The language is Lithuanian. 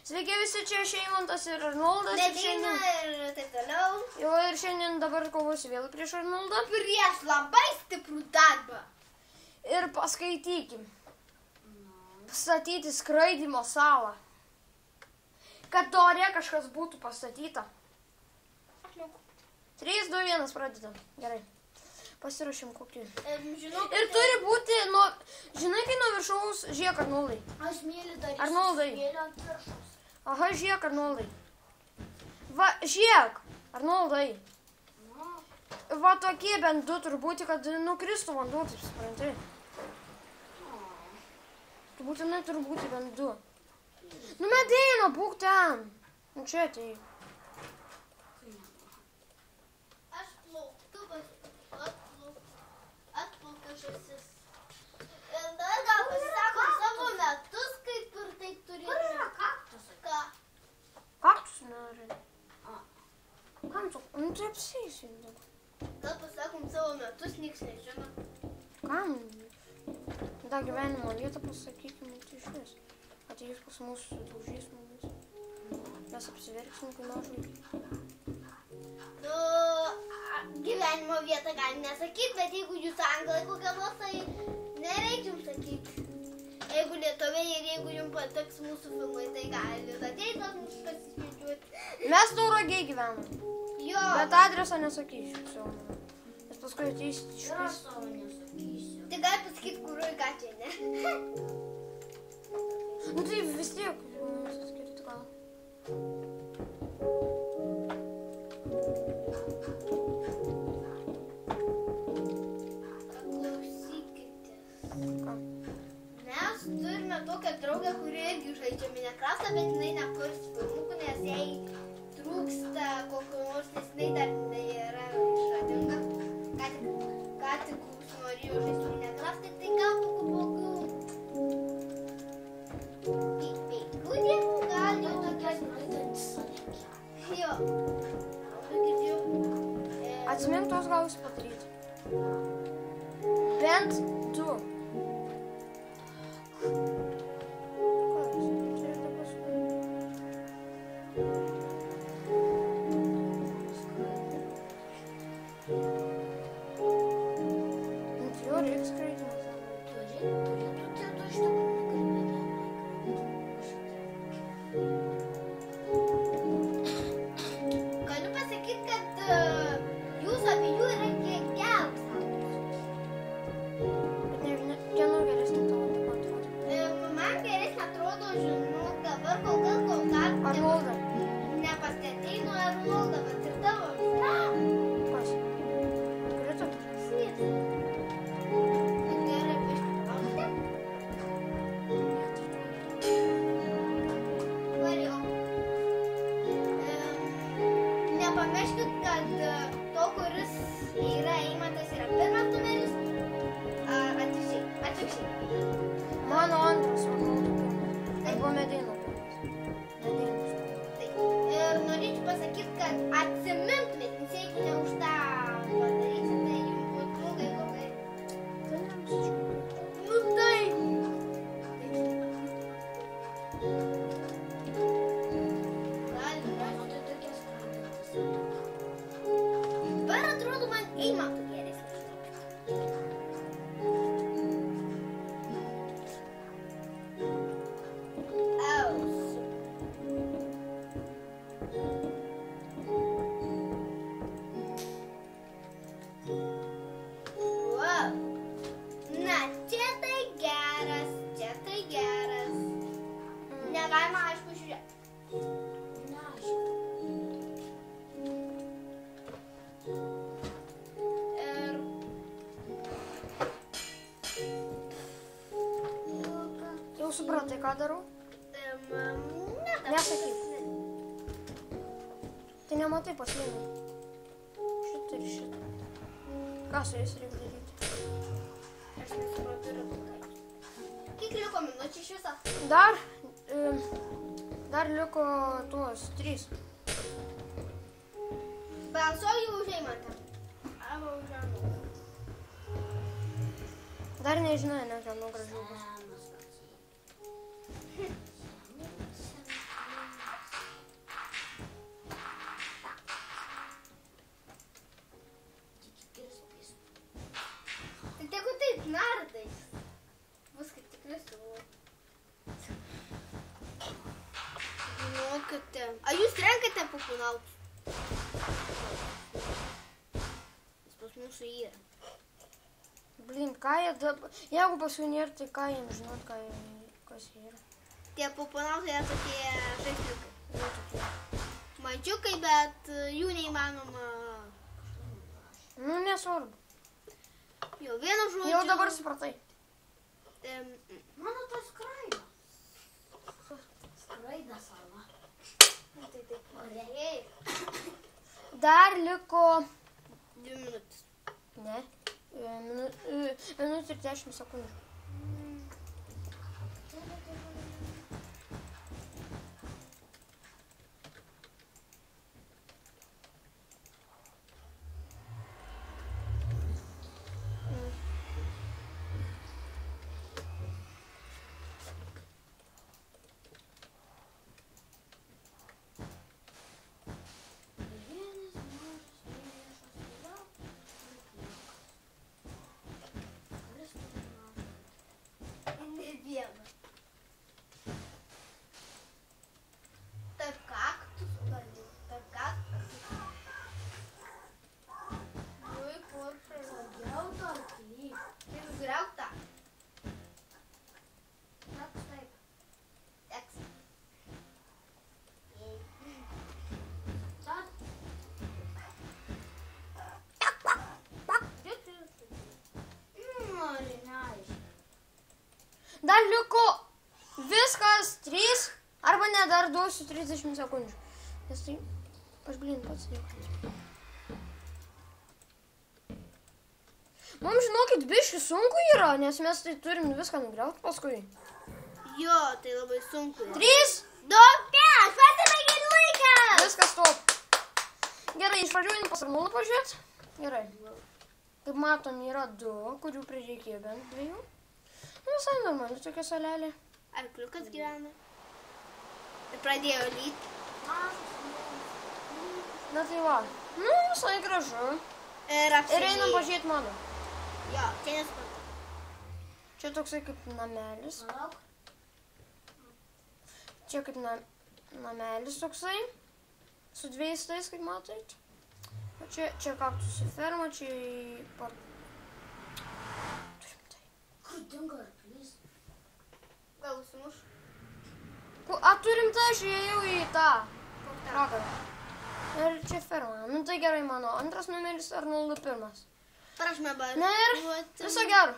Sveiki visi, čia Šeimantas ir Arnoldas. Medina ir taip toliau. Jo, ir šiandien dabar kovosiu vėl prieš Arnoldą. Prieš labai stiprų darbą. Ir paskaitykim. Statyti skraidymo salą. Kad ore kažkas būtų pastatyta. 3, 2, 1, pradedam. Gerai. Pasiruošim kokį. Ir turi būti, žinai, kai nuo viršaus, žiūrėk Arnoldai. Aš myliu daryti. Arnoldai. Smėlio ant viršaus. Aha, žiūrėk Arnoldai. Va, žiūrėk, Arnoldai. Va tokie bent du turi būti, kad nukristų vanduo, taip supranti. Tu būtinai turi būti bent du. Nu, Medina, būk ten. Nu, čia tai. Aš plauktu, atplaukia žąsis. Ir dar gal pasisako savo metus, kaip ir taip turėtų. Kur yra kaktusai? Ką? Kaktus nori. Kam tu? Nu, tai apsėsi dabar. Gal pasakom savo metus, niks nežino. Kam? Da gyvenimo vietą pasakykime, tai iš vis. Ateis pas mus, daužys mumis. Mes apsiverksim, kai mažai. Nu, gyvenimo vietą galim nesakyti, bet jeigu jūs anglai kokią nors, tai nereikia jums sakyti. Jeigu lietuviai ir jeigu jums patiks mūsų filmai, tai galit ateiti pas mus pasisvečiuoti. Mes Tauragėj gyvenam. Jo. Bet adresą nesakysiu savo. Nes paskui ateisit iš vis. Savo nesakysiu. Tai gali pasakyti, kurioj gatvėje, ne? Nu tai vis tiek, skirti gal. Klausykite. Ką? Mes turime tokią draugę, kuri irgi žaidžia Minecraftą, bet jinai nekurs filmukų, nes jai trūksta kokio nors, nes jinai dar nėra išradinga. Ką tik norėjo žaisti Minecraftą, tai gal kokių penkių dienų gal jau tokias nuėdantis. Jo. Atsimink tos gal jūs padaryti. Bent du. Galiu pasakyti, kad jūs abiejų yra kiek geras. Bet ne, kieno geresnė tavo taip atrodo. Man geresnė atrodo, žinau, dabar kol kas Arnolda. nepastatei nuo Arnoldą, bet ir tavo. Kas? Krito? Snies. Gerai, biškį pauzdę. Variau. Nepamirškit, kad to, kuris yra Eimantas, yra pirmas numeris. Atvirkščiai. Mano antras Arnoldo pirmas. Arba Medina pirmas. Medinas. Ir norėčiau pasakyti, kad atsimintumėt, nes jeigu ne už tą padarysit, tai jums būtų blogai blogai. Tai neapsičiūrė. Nu tai! Galima, tai tokie skambintis. Dabar atrodo man Eimantų geresnis. Ausiu. Wow. Na, čia tai geras, čia tai geras. Negalima, aišku, žiūrėti. Ir... Jau supratai, ką darau? Nesakyk. Tai nematai paslinai. Šitą ir šitą. Ką su jais reikia daryti? Aš nesupratau rezultatų. Kiek liko minučių iš viso? Dar liko tuos 3. Balsuoju už Eimantą. Arba už Arnoldą. Dar nežinai, ne, kieno gražiau bus. renkate? Ar jūs renkate papunautus? Jis pas mūsų yra. Blin, ką jie dabar... Jeigu pas jų nėra, tai ką jiems žinot, kas jie yra? Tie papunautai yra tokie žaisliukai. Jie tokie. Mačiukai, bet jų neįmanoma... Nu, nesvarbu. Jo, vienu žodžiu... Jau dabar supratai. Mano tas skraido. Skraido sala. Tai taip. Orėjai. Dar liko... 2 minutės. Ne. Minutė ir 10 sekundžių. Tarp kaktus gali. Tarp kaktus. Ui, porša. Kodėl tokį? Tai užgriauk tą. Teks taip. Teks. Dar liko viskas 3, arba ne, dar duosiu 30 sekundžių. Nes tai, aš blin pats liku. Mums, žinokit, biški sunku yra, nes mes tai turim viską nugriauti paskui. Jo, tai labai sunku. 3, 2, 1, pasibaigė laikas! viskas stop. Gerai, iš pradžių pas Arnoldą pažiūrėt. Gerai. Kaip matom, yra 2, kurių prireikėjo bent 2. Visai normali tokia salelė. Arkliukas gyvena. Ir pradėjo lyti. Na tai va. Nu, visai gražu. Ir einam pažiūrėti mano. Jo, čia nesuprantu. Čia toksai kaip namelis. Čia kaip namelis toksai. Su 2 tais, kaip matot. O čia kaktusų ferma, čia turim tai. Kur dingo arklys? Gal užsimuš? Turim tai, aš įėjau į tą pragarą. Ir čia ferma. Nu tai gerai, mano antras numeris Arnoldo 1. Prašome, Na ir viso gero.